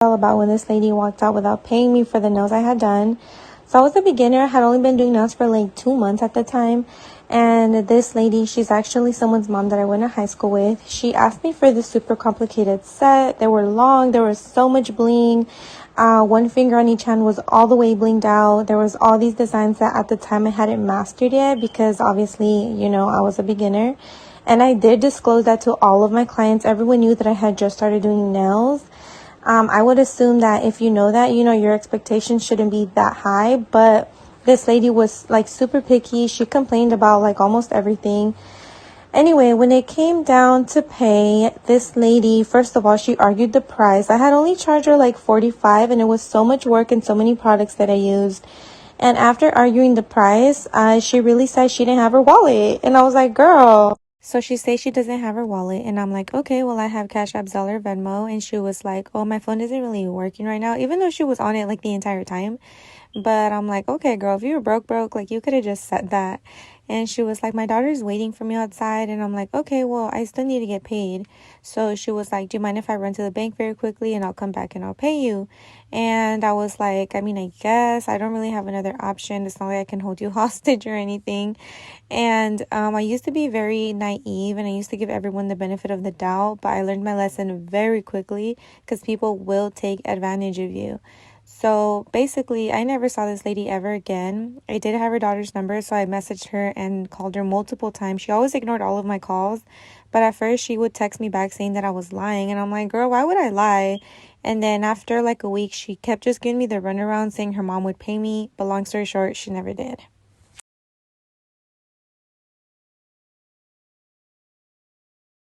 all about when this lady walked out without paying me for the nails I had done. So I was a beginner. I had only been doing nails for like 2 months at the time. And this lady, she's actually someone's mom that I went to high school with. She asked me for this super complicated set. They were long. There was so much bling. One finger on each hand was all the way blinged out. There was all these designs that at the time I hadn't mastered yet because obviously, I was a beginner. And I did disclose that to all of my clients. Everyone knew that I had just started doing nails. I would assume that if you know that, your expectations shouldn't be that high. But this lady was like super picky. She complained about like almost everything. Anyway, when it came down to pay, this lady, first of all, she argued the price. I had only charged her like $45 and it was so much work and so many products that I used. And after arguing the price, she really said she didn't have her wallet. And I was like, girl. So she says she doesn't have her wallet, and I'm like, okay, well, I have Cash App, Zeller, Venmo, and she was like, oh, my phone isn't really working right now, even though she was on it like the entire time. But I'm like, okay, girl, if you were broke, like you could have just said that. And she was like, my daughter's waiting for me outside. And I'm like, okay, well, I still need to get paid. So she was like, do you mind if I run to the bank very quickly and I'll come back and I'll pay you? And I was like, I mean, I guess I don't really have another option. It's not like I can hold you hostage or anything. And I used to be very naive and I used to give everyone the benefit of the doubt. But I learned my lesson very quickly because people will take advantage of you. So basically, I never saw this lady ever again. I did have her daughter's number, so I messaged her and called her multiple times. She always ignored all of my calls, but at first she would text me back saying that I was lying, and I'm like, girl, why would I lie? And then after like a week, she kept just giving me the runaround saying her mom would pay me, but long story short, she never did.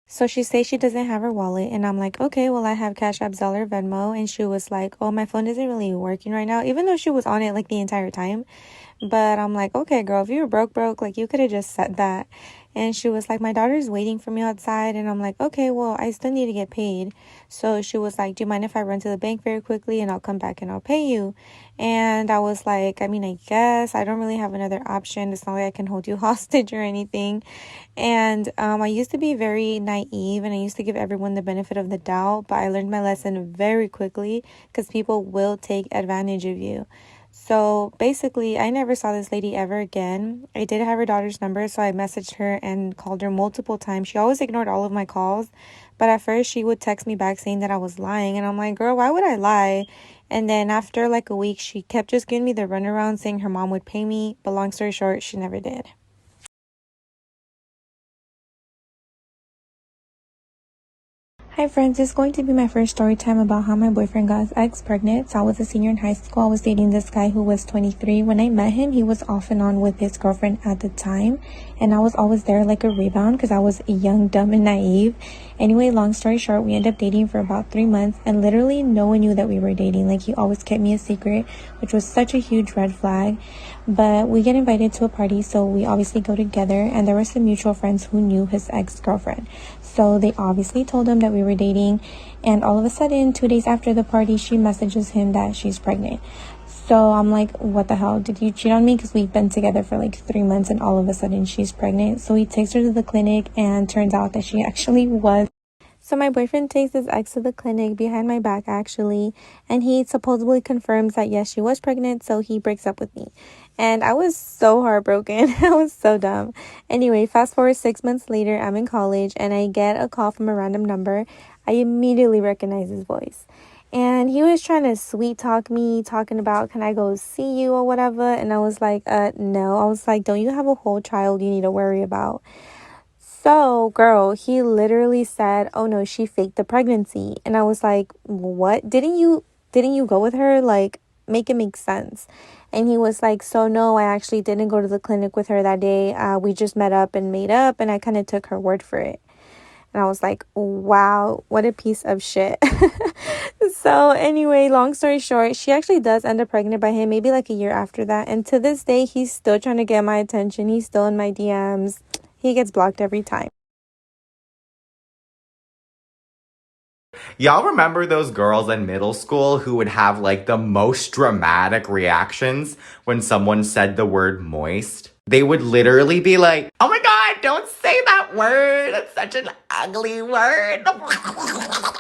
So she says she doesn't have her wallet, and I'm like, okay, well, I have Cash App, Zeller, Venmo, and she was like, oh, my phone isn't really working right now, even though she was on it like the entire time. But I'm like, okay, girl, if you were broke, like you could have just said that. And she was like, my daughter's waiting for me outside. And I'm like, okay, well, I still need to get paid. So she was like, do you mind if I run to the bank very quickly and I'll come back and I'll pay you? And I was like, I mean, I guess I don't really have another option. It's not like I can hold you hostage or anything. And I used to be very naive and I used to give everyone the benefit of the doubt. But I learned my lesson very quickly because people will take advantage of you. So basically, I never saw this lady ever again. I did have her daughter's number, so I messaged her and called her multiple times. She always ignored all of my calls, but at first she would text me back saying that I was lying, and I'm like, girl, why would I lie? And then after like a week, she kept just giving me the runaround saying her mom would pay me, but long story short, she never did. Hi friends, it's going to be my first story time about how my boyfriend got his ex pregnant. So I was a senior in high school. I was dating this guy who was 23. When I met him, he was off and on with his girlfriend at the time. And I was always there like a rebound because I was young, dumb, and naive. Anyway, long story short, we ended up dating for about 3 months. And literally no one knew that we were dating. Like he always kept me a secret, which was such a huge red flag. But we get invited to a party, so we obviously go together. And there were some mutual friends who knew his ex-girlfriend. So they obviously told him that we were dating, and all of a sudden 2 days after the party she messages him that she's pregnant. So I'm like, what the hell, did you cheat on me? Because we've been together for like 3 months and all of a sudden she's pregnant. So he takes her to the clinic and turns out that she actually was. So my boyfriend takes his ex to the clinic behind my back actually, and he supposedly confirms that yes, she was pregnant, so he breaks up with me. And I was so heartbroken. I was so dumb. Anyway, fast forward 6 months later, I'm in college and I get a call from a random number. I immediately recognize his voice. And he was trying to sweet talk me, talking about, can I go see you or whatever? And I was like, no. I was like, don't you have a whole child you need to worry about? So, girl, he literally said, oh no, she faked the pregnancy. And I was like, what? Didn't you go with her? Like, make it make sense. And he was like, so no, I actually didn't go to the clinic with her that day. We just met up and made up, and I kind of took her word for it. And I was like, wow, what a piece of shit. So anyway, long story short, she actually does end up pregnant by him maybe like a year after that. And to this day, he's still trying to get my attention. He's still in my DMs. He gets blocked every time. Y'all remember those girls in middle school who would have like the most dramatic reactions when someone said the word moist? They would literally be like, oh my God, don't say that word. It's such an ugly word.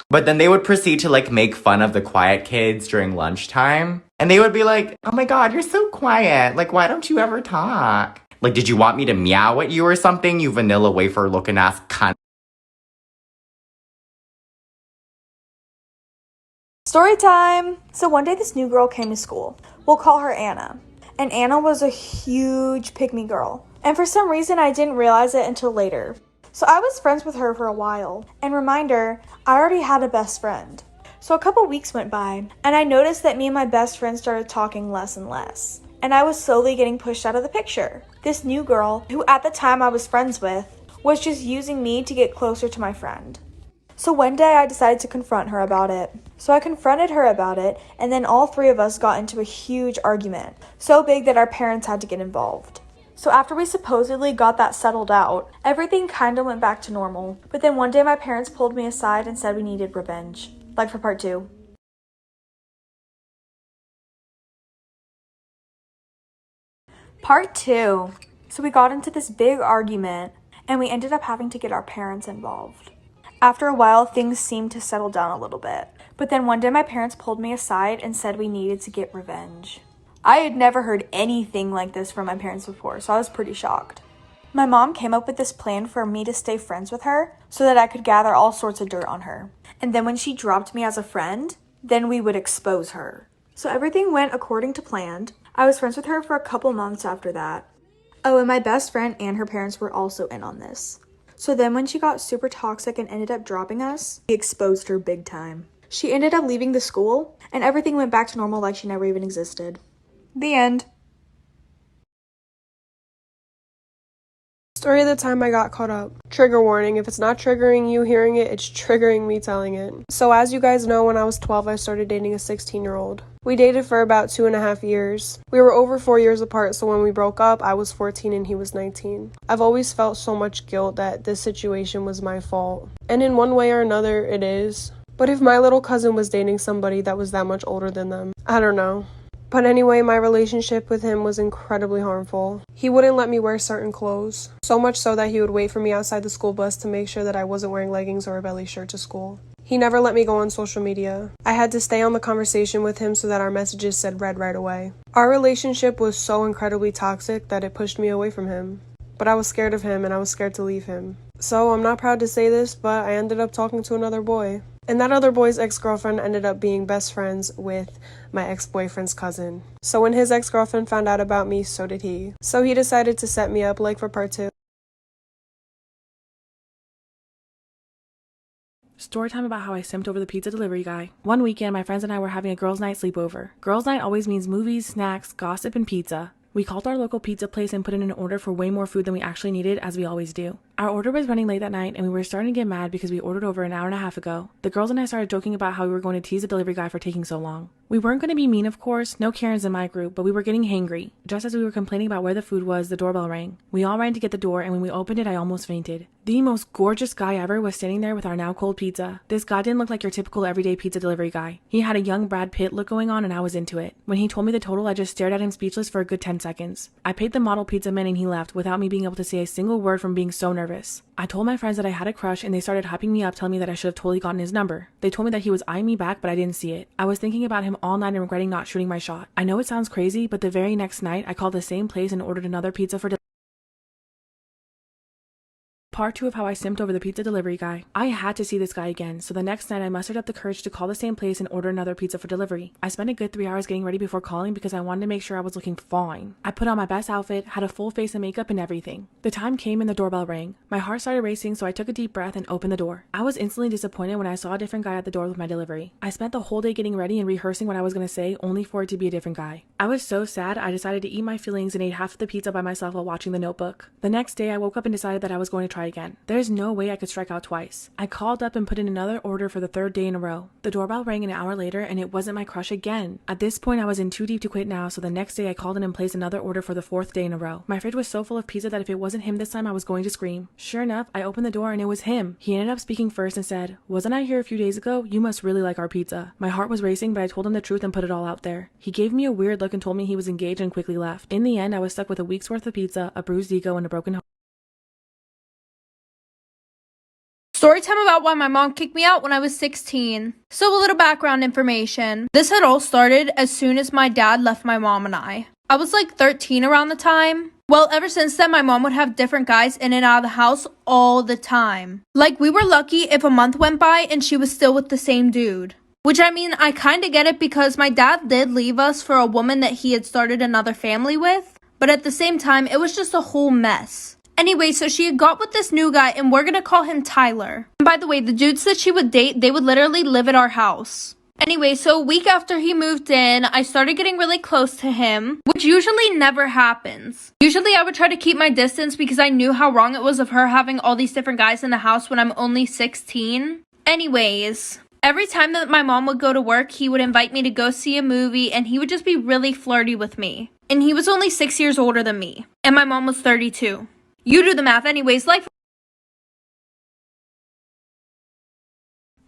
But then they would proceed to like make fun of the quiet kids during lunchtime. And they would be like, oh my God, you're so quiet. Like, why don't you ever talk? Like, did you want me to meow at you or something, you vanilla wafer looking ass cunt? Story time! So one day this new girl came to school. We'll call her Anna. And Anna was a huge pick-me girl. And for some reason I didn't realize it until later. So I was friends with her for a while. And reminder, I already had a best friend. So a couple weeks went by, and I noticed that me and my best friend started talking less and less. And I was slowly getting pushed out of the picture. This new girl, who at the time I was friends with, was just using me to get closer to my friend. So one day I decided to confront her about it. So I confronted her about it, and then all three of us got into a huge argument. So big that our parents had to get involved. So after we supposedly got that settled out, everything kind of went back to normal. But then one day my parents pulled me aside and said we needed revenge. Like for part 2. Part 2. So we got into this big argument, and we ended up having to get our parents involved. After a while, things seemed to settle down a little bit. But then one day my parents pulled me aside and said we needed to get revenge. I had never heard anything like this from my parents before, so I was pretty shocked. My mom came up with this plan for me to stay friends with her so that I could gather all sorts of dirt on her. And then when she dropped me as a friend, then we would expose her. So everything went according to plan. I was friends with her for a couple months after that. Oh, and my best friend and her parents were also in on this. So then when she got super toxic and ended up dropping us, we exposed her big time. She ended up leaving the school, and everything went back to normal like she never even existed. The end. Story of the time I got caught up. Trigger warning, if it's not triggering you hearing it, it's triggering me telling it. So as you guys know, when I was 12, I started dating a 16-year-old. We dated for about 2.5 years. We were over 4 years apart, so when we broke up, I was 14 and he was 19. I've always felt so much guilt that this situation was my fault. And in one way or another, it is. But if my little cousin was dating somebody that was that much older than them, I don't know. But anyway, my relationship with him was incredibly harmful. He wouldn't let me wear certain clothes, so much so that he would wait for me outside the school bus to make sure that I wasn't wearing leggings or a belly shirt to school. He never let me go on social media. I had to stay on the conversation with him so that our messages said read right away. Our relationship was so incredibly toxic that it pushed me away from him. But I was scared of him and I was scared to leave him. So I'm not proud to say this, but I ended up talking to another boy. And that other boy's ex-girlfriend ended up being best friends with my ex-boyfriend's cousin. So when his ex-girlfriend found out about me, so did he. So he decided to set me up like for part 2. Story time about how I simped over the pizza delivery guy. One weekend, my friends and I were having a girls' night sleepover. Girls' night always means movies, snacks, gossip, and pizza. We called our local pizza place and put in an order for way more food than we actually needed, as we always do. Our order was running late that night, and we were starting to get mad because we ordered over an hour and a half ago. The girls and I started joking about how we were going to tease the delivery guy for taking so long. We weren't going to be mean, of course, no Karens in my group, but we were getting hangry. Just as we were complaining about where the food was, the doorbell rang. We all ran to get the door, and when we opened it, I almost fainted. The most gorgeous guy ever was standing there with our now cold pizza. This guy didn't look like your typical everyday pizza delivery guy. He had a young Brad Pitt look going on, and I was into it. When he told me the total, I just stared at him speechless for a good 10 seconds. I paid the model pizza man and he left without me being able to say a single word from being so nervous. I told my friends that I had a crush and they started hyping me up, telling me that I should have totally gotten his number. They told me that he was eyeing me back, but I didn't see it. I was thinking about him all night and regretting not shooting my shot. I know it sounds crazy, but the very next night I called the same place and ordered another pizza for Part 2 of how I simped over the pizza delivery guy. I had to see this guy again, so the next night I mustered up the courage to call the same place and order another pizza for delivery. I spent a good 3 hours getting ready before calling because I wanted to make sure I was looking fine. I put on my best outfit, had a full face of makeup and everything. The time came and the doorbell rang. My heart started racing, so I took a deep breath and opened the door. I was instantly disappointed when I saw a different guy at the door with my delivery. I spent the whole day getting ready and rehearsing what I was going to say, only for it to be a different guy. I was so sad, I decided to eat my feelings and ate half of the pizza by myself while watching The Notebook. The next day, I woke up and decided that I was going to try again. There's no way I could strike out twice. I called up and put in another order for the 3rd day in a row. The doorbell rang an hour later and it wasn't my crush again. At this point I was in too deep to quit now, so the next day I called in and placed another order for the 4th day in a row. My fridge was so full of pizza that if it wasn't him this time I was going to scream. Sure enough, I opened the door and it was him. He ended up speaking first and said, "Wasn't I here a few days ago? You must really like our pizza." My heart was racing, but I told him the truth and put it all out there. He gave me a weird look and told me he was engaged and quickly left. In the end, I was stuck with a week's worth of pizza, a bruised ego, and a broken heart. Story time about why my mom kicked me out when I was 16. So a little background information. This had all started as soon as my dad left my mom and I. I was like 13 around the time. Well, ever since then, my mom would have different guys in and out of the house all the time. Like, we were lucky if a month went by and she was still with the same dude. Which, I mean, I kind of get it because my dad did leave us for a woman that he had started another family with. But at the same time, it was just a whole mess. Anyway, so she had got with this new guy and we're gonna call him Tyler. And by the way, the dudes that she would date, they would literally live at our house. Anyway, so a week after he moved in, I started getting really close to him, which usually never happens. Usually I would try to keep my distance because I knew how wrong it was of her having all these different guys in the house when I'm only 16. Anyways, every time that my mom would go to work, he would invite me to go see a movie and he would just be really flirty with me. And he was only 6 years older than me. And my mom was 32. You do the math. Anyways, life.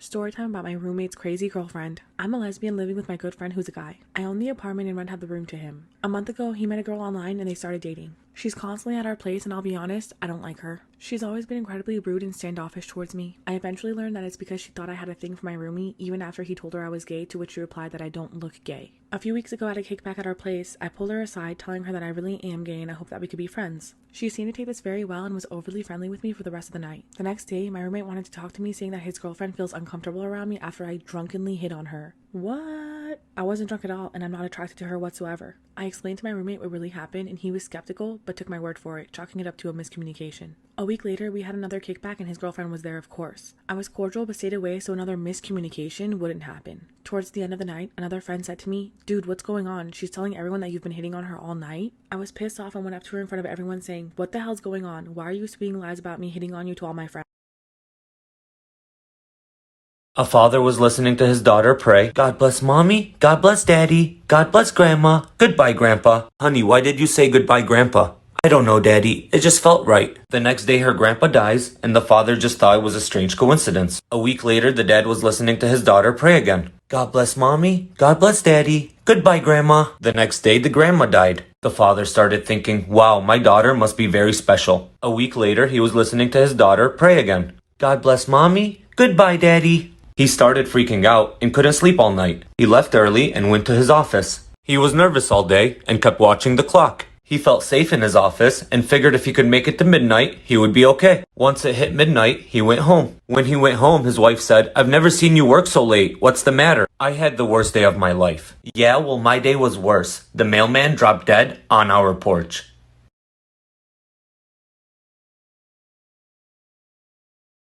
Story time about my roommate's crazy girlfriend. I'm a lesbian living with my good friend who's a guy. I own the apartment and rent out the room to him. A month ago, he met a girl online and they started dating. She's constantly at our place and I'll be honest, I don't like her. She's always been incredibly rude and standoffish towards me. I eventually learned that it's because she thought I had a thing for my roomie even after he told her I was gay, to which she replied that I don't look gay. A few weeks ago at a kickback at our place, I pulled her aside telling her that I really am gay and I hope that we could be friends. She seemed to take this very well and was overly friendly with me for the rest of the night. The next day, my roommate wanted to talk to me saying that his girlfriend feels uncomfortable around me after I drunkenly hit on her. What? I wasn't drunk at all and I'm not attracted to her whatsoever. I explained to my roommate what really happened and he was skeptical but took my word for it, chalking it up to a miscommunication. A week later, we had another kickback and his girlfriend was there, of course. I was cordial but stayed away so another miscommunication wouldn't happen. Towards the end of the night, another friend said to me, "Dude, what's going on? She's telling everyone that you've been hitting on her all night." I was pissed off and went up to her in front of everyone saying, "What the hell's going on? Why are you spewing lies about me hitting on you to all my friends?" A father was listening to his daughter pray. God bless mommy. God bless daddy. God bless grandma. Goodbye, grandpa. Honey, why did you say goodbye, grandpa? I don't know, daddy. It just felt right. The next day, her grandpa dies, and the father just thought it was a strange coincidence. A week later, the dad was listening to his daughter pray again. God bless mommy. God bless daddy. Goodbye, grandma. The next day, the grandma died. The father started thinking, wow, my daughter must be very special. A week later, he was listening to his daughter pray again. God bless mommy. Goodbye, daddy. He started freaking out and couldn't sleep all night. He left early and went to his office. He was nervous all day and kept watching the clock. He felt safe in his office and figured if he could make it to midnight, he would be okay. Once it hit midnight, he went home. When he went home, his wife said, "I've never seen you work so late. What's the matter?" "I had the worst day of my life." "Yeah, well, my day was worse. The mailman dropped dead on our porch."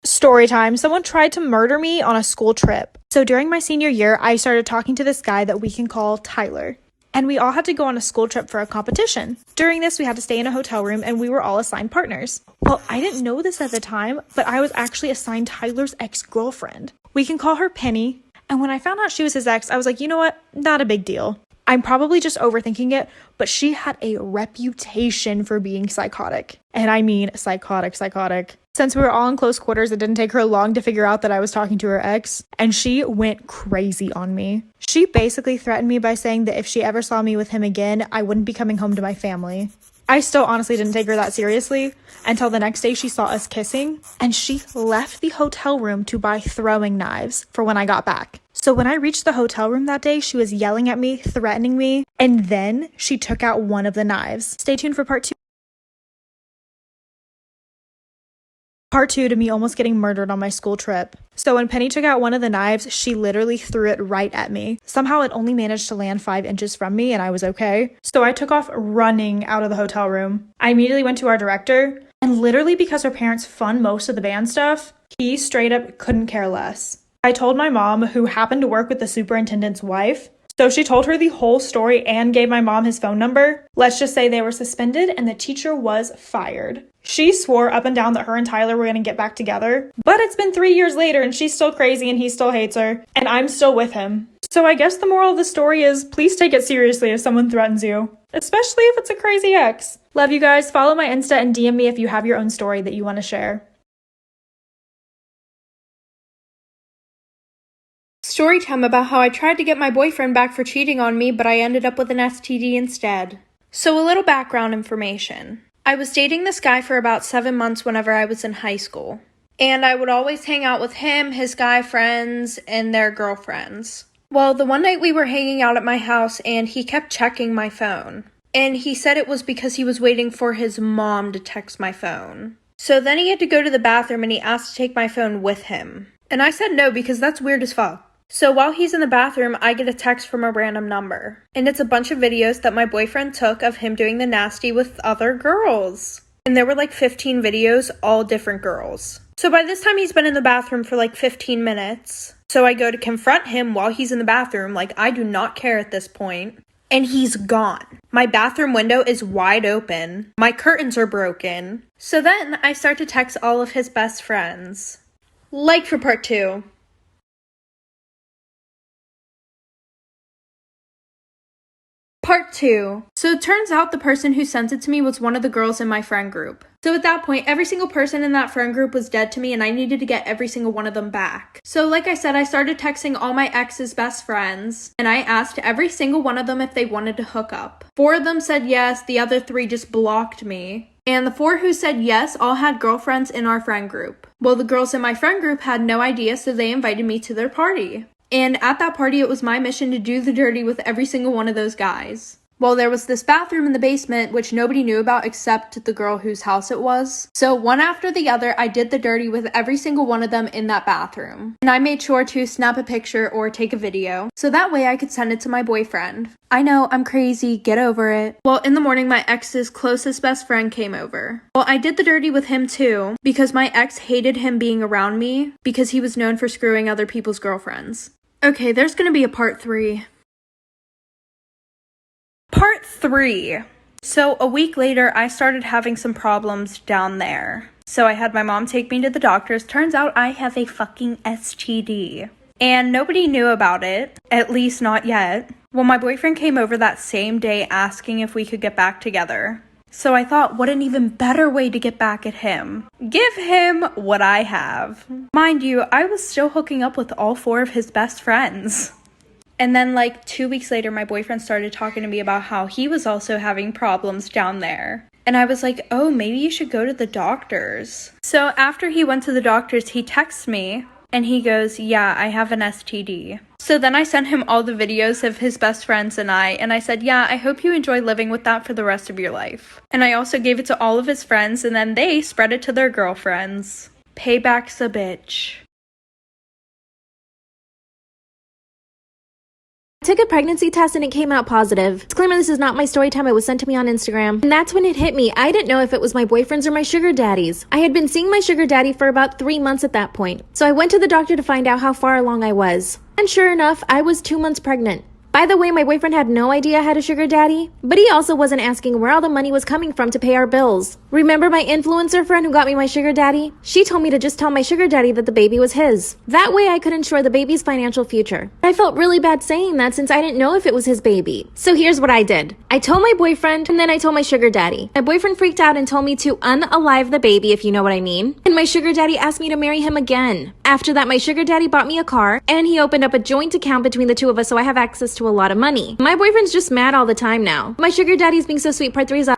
Story time. Someone tried to murder me on a school trip. So during my senior year, I started talking to this guy that we can call Tyler. And we all had to go on a school trip for a competition. During this, we had to stay in a hotel room and we were all assigned partners. Well, I didn't know this at the time, but I was actually assigned Tyler's ex-girlfriend. We can call her Penny. And when I found out she was his ex, I was like, you know what? Not a big deal. I'm probably just overthinking it, but she had a reputation for being psychotic. And I mean psychotic. Since we were all in close quarters, it didn't take her long to figure out that I was talking to her ex, and she went crazy on me. She basically threatened me by saying that if she ever saw me with him again, I wouldn't be coming home to my family. I still honestly didn't take her that seriously until the next day she saw us kissing, and she left the hotel room to buy throwing knives for when I got back. So when I reached the hotel room that day, she was yelling at me, threatening me, and then she took out one of the knives. Stay tuned for part 2. Part 2 to me almost getting murdered on my school trip. So when Penny took out one of the knives, she literally threw it right at me. Somehow it only managed to land 5 inches from me and I was okay. So I took off running out of the hotel room. I immediately went to our director, and literally because her parents fund most of the band stuff, he straight up couldn't care less. I told my mom, who happened to work with the superintendent's wife, so she told her the whole story and gave my mom his phone number. Let's just say they were suspended and the teacher was fired. She swore up and down that her and Tyler were going to get back together, but it's been 3 years later and she's still crazy and he still hates her, and I'm still with him. So I guess the moral of the story is, please take it seriously if someone threatens you, especially if it's a crazy ex. Love you guys. Follow my Insta and DM me if you have your own story that you want to share. Story time about how I tried to get my boyfriend back for cheating on me, but I ended up with an STD instead. So a little background information. I was dating this guy for about 7 months whenever I was in high school. And I would always hang out with him, his guy friends, and their girlfriends. Well, the one night we were hanging out at my house and he kept checking my phone. And he said it was because he was waiting for his mom to text my phone. So then he had to go to the bathroom and he asked to take my phone with him. And I said no because that's weird as fuck. So while he's in the bathroom, I get a text from a random number. And it's a bunch of videos that my boyfriend took of him doing the nasty with other girls. And there were like 15 videos, all different girls. So by this time he's been in the bathroom for like 15 minutes. So I go to confront him while he's in the bathroom, like I do not care at this point. And he's gone. My bathroom window is wide open. My curtains are broken. So then I start to text all of his best friends. Like for part 2. Part 2. So it turns out the person who sent it to me was one of the girls in my friend group. So at that point, every single person in that friend group was dead to me and I needed to get every single one of them back. So like I said, I started texting all my ex's best friends and I asked every single one of them if they wanted to hook up. 4 of them said yes, the other 3 just blocked me. And the 4 who said yes all had girlfriends in our friend group. Well, the girls in my friend group had no idea, so they invited me to their party. And at that party, it was my mission to do the dirty with every single one of those guys. Well, there was this bathroom in the basement, which nobody knew about except the girl whose house it was. So one after the other, I did the dirty with every single one of them in that bathroom. And I made sure to snap a picture or take a video, so that way I could send it to my boyfriend. I know, I'm crazy, get over it. Well, in the morning, my ex's closest best friend came over. Well, I did the dirty with him too, because my ex hated him being around me, because he was known for screwing other people's girlfriends. Okay, there's gonna be a part 3. Part 3. So a week later, I started having some problems down there. So I had my mom take me to the doctors. Turns out I have a fucking STD. And nobody knew about it, at least not yet. Well, my boyfriend came over that same day asking if we could get back together. So I thought, what an even better way to get back at him. Give him what I have. Mind you, I was still hooking up with all 4 of his best friends. And then like 2 weeks later, my boyfriend started talking to me about how he was also having problems down there. And I was like, oh, maybe you should go to the doctors. So after he went to the doctors, he texts me and he goes, yeah, I have an STD. So then I sent him all the videos of his best friends and I said, yeah, I hope you enjoy living with that for the rest of your life. And I also gave it to all of his friends and then they spread it to their girlfriends. Payback's a bitch. I took a pregnancy test and it came out positive. Disclaimer, this is not my story time. It was sent to me on Instagram. And that's when it hit me. I didn't know if it was my boyfriend's or my sugar daddy's. I had been seeing my sugar daddy for about 3 months at that point. So I went to the doctor to find out how far along I was. And sure enough, I was 2 months pregnant. By the way, my boyfriend had no idea I had a sugar daddy, but he also wasn't asking where all the money was coming from to pay our bills. Remember my influencer friend who got me my sugar daddy? She told me to just tell my sugar daddy that the baby was his. That way I could ensure the baby's financial future. I felt really bad saying that since I didn't know if it was his baby. So here's what I did. I told my boyfriend and then I told my sugar daddy. My boyfriend freaked out and told me to unalive the baby, if you know what I mean. And my sugar daddy asked me to marry him again. After that, my sugar daddy bought me a car and he opened up a joint account between the 2 of us so I have access to a lot of money. My boyfriend's just mad all the time now. My sugar daddy's being so sweet. Part 3 is